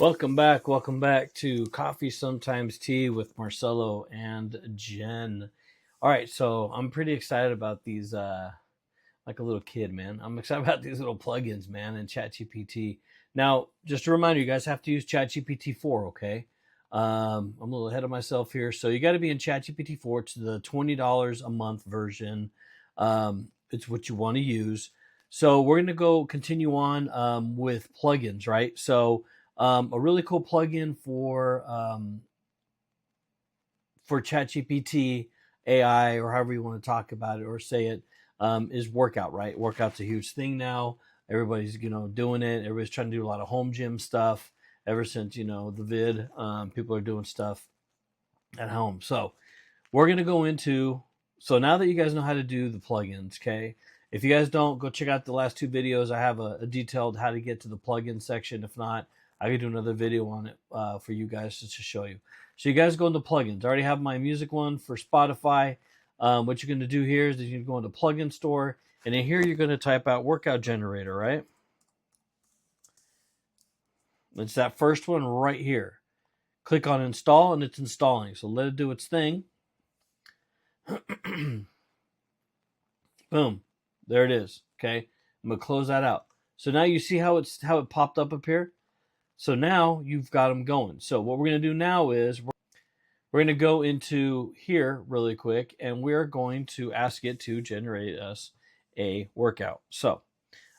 Welcome back to Coffee Sometimes Tea with Marcelo and Jen. All right, so I'm pretty excited about these, like a little kid, man. I'm excited about these little plugins, man, and ChatGPT. Now, just a reminder, you guys have to use ChatGPT4, okay? I'm a little ahead of myself here. So you got to be in ChatGPT4. It's the $20 a month version. It's what you want to use. So we're going to go continue on with plugins, right? So a really cool plugin for ChatGPT AI, or however you want to talk about it or say it, is Workout, right? Workout's a huge thing now. Everybody's doing it. Everybody's trying to do a lot of home gym stuff. Ever since the vid, people are doing stuff at home. So we're gonna go into. So now that you guys know how to do the plugins, okay. If you guys don't, go check out the last two videos. I have a detailed how to get to the plugin section. If not, I could do another video on it for you guys just to show you. So you guys go into plugins. I already have my music one for Spotify. What you're going to do here is you're going to go into plugin store, and in here you're going to type out workout generator, right? It's that first one right here. Click on install, and it's installing. So let it do its thing. Boom. There it is. Okay. I'm going to close that out. So now you see how it popped up here? So now you've got them going. So what we're going to do now is we're going to go into here really quick, and we're going to ask it to generate us a workout. So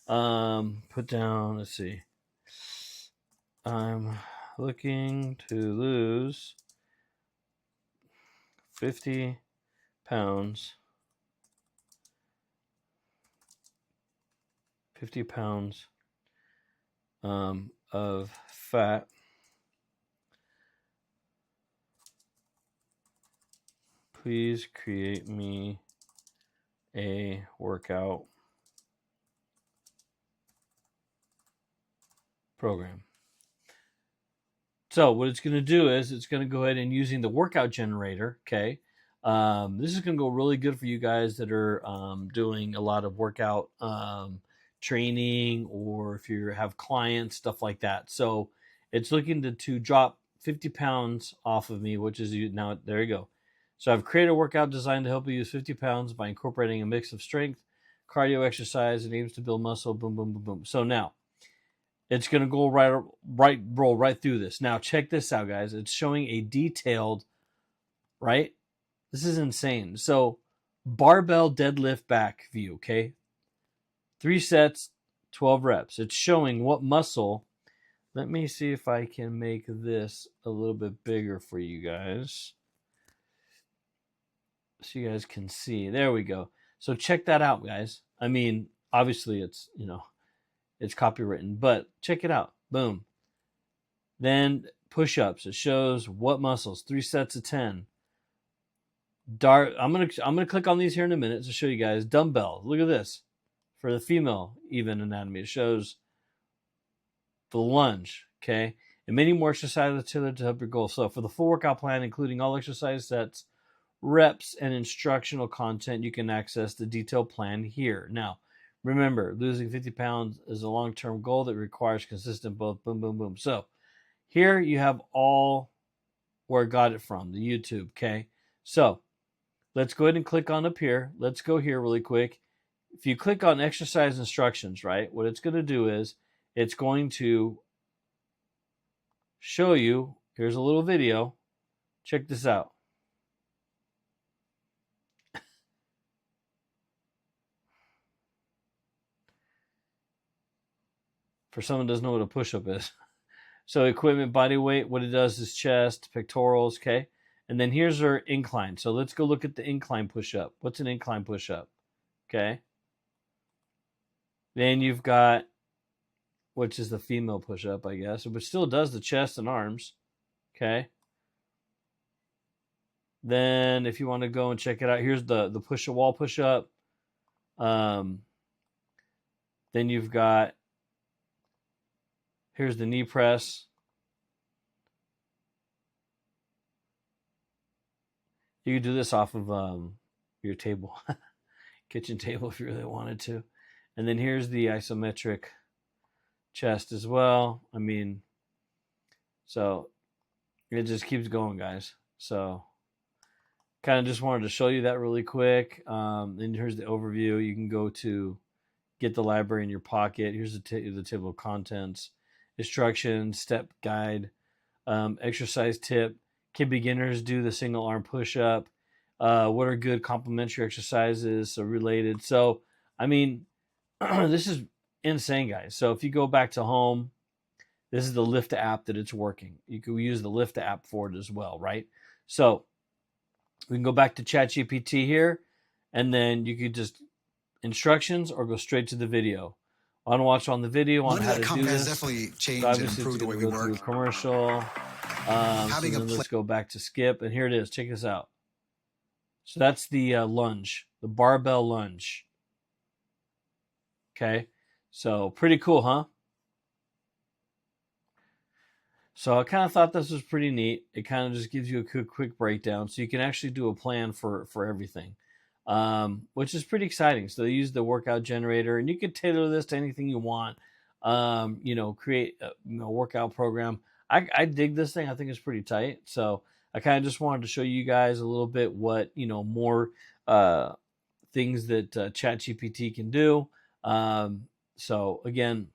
put down, let's see. I'm looking to lose 50 pounds. 50 pounds of fat. Please create me a workout program. So what it's going to do is it's going to go ahead and using the workout generator, okay? This is going to go really good for you guys that are doing a lot of workout training, or if you have clients, stuff like that. So it's looking to drop 50 pounds off of me, which is now, there you go. So I've created a workout designed to help you lose 50 pounds by incorporating a mix of strength, cardio exercise, and aims to build muscle, boom, boom, boom, boom. So now it's going to go roll right through this. Now check this out, guys. It's showing a detailed, right? This is insane. So barbell deadlift back view, okay? 3 sets, 12 reps. It's showing what muscle. Let me see if I can make this a little bit bigger for you guys, so you guys can see. There we go. So check that out, guys. I mean, obviously it's, it's copywritten, but check it out. Boom. Then push-ups. It shows what muscles. 3 sets of 10. I'm gonna click on these here in a minute to show you guys. Dumbbell. Look at this. For the female even anatomy, it shows the lunge, okay, and many more exercises tailored to help your goals. So for the full workout plan, including all exercise sets, reps, and instructional content, you can access the detailed plan here. Now, remember, losing 50 pounds is a long-term goal that requires consistent both boom, boom, boom. So here you have all where I got it from, the YouTube, okay? So let's go ahead and click on up here. Let's go here really quick. If you click on exercise instructions, right, what it's going to do is it's going to show you, here's a little video. Check this out. For someone who doesn't know what a push-up is. So equipment, body weight, what it does is chest, pectorals, okay? And then here's our incline. So let's go look at the incline push-up. What's an incline push-up? Okay. Then you've got, which is the female push-up, I guess, but still does the chest and arms, okay? Then if you want to go and check it out, here's the push-a-wall push-up. Then you've got, here's the knee press. You could do this off of your table, kitchen table, if you really wanted to. And then here's the isometric chest as well. I mean, So it just keeps going, guys. So kind of just wanted to show you that really quick. And here's the overview. You can go to get the library in your pocket. Here's the table of contents, instructions, step guide, exercise tip. Can beginners do the single arm push up? What are good complementary exercises? So related. So, I mean, this is insane, guys. So if you go back to home, this is the Lift app that it's working. You can use the Lift app for it as well, right? So we can go back to ChatGPT here, and then you could just instructions or go straight to the video. I want to watch on the video on how to do this. Definitely changed So and obviously improved it's the way going we to go through work. a commercial. So then let's go back to skip, and here it is. Check this out. So that's the lunge, the barbell lunge. Okay, so pretty cool, huh? So I kind of thought this was pretty neat. It kind of just gives you a quick breakdown, so you can actually do a plan for everything, which is pretty exciting. So they use the workout generator, and you can tailor this to anything you want. Create a workout program. I dig this thing. I think it's pretty tight. So I kind of just wanted to show you guys a little bit what more things that ChatGPT can do. So again,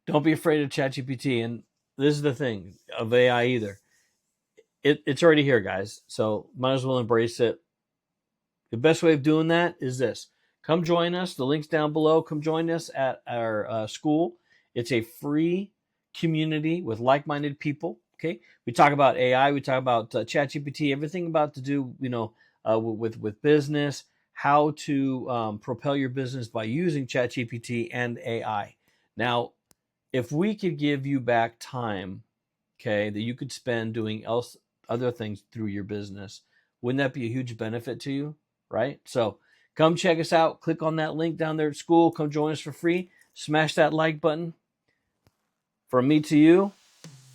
don't be afraid of ChatGPT. And this is the thing of AI either. It's already here, guys. So might as well embrace it. The best way of doing that is this. Come join us. The link's down below. Come join us at our school. It's a free community with like-minded people. Okay, we talk about AI. We talk about ChatGPT. Everything about to do, with business. How to propel your business by using ChatGPT and AI. Now, if we could give you back time, okay, that you could spend doing other things through your business, wouldn't that be a huge benefit to you? Right? So come check us out. Click on that link down there at school. Come join us for free. Smash that like button. From me to you,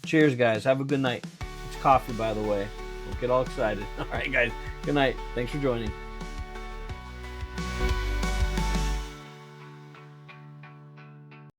cheers, guys. Have a good night. It's coffee, by the way. Don't get all excited. All right, guys. Good night. Thanks for joining.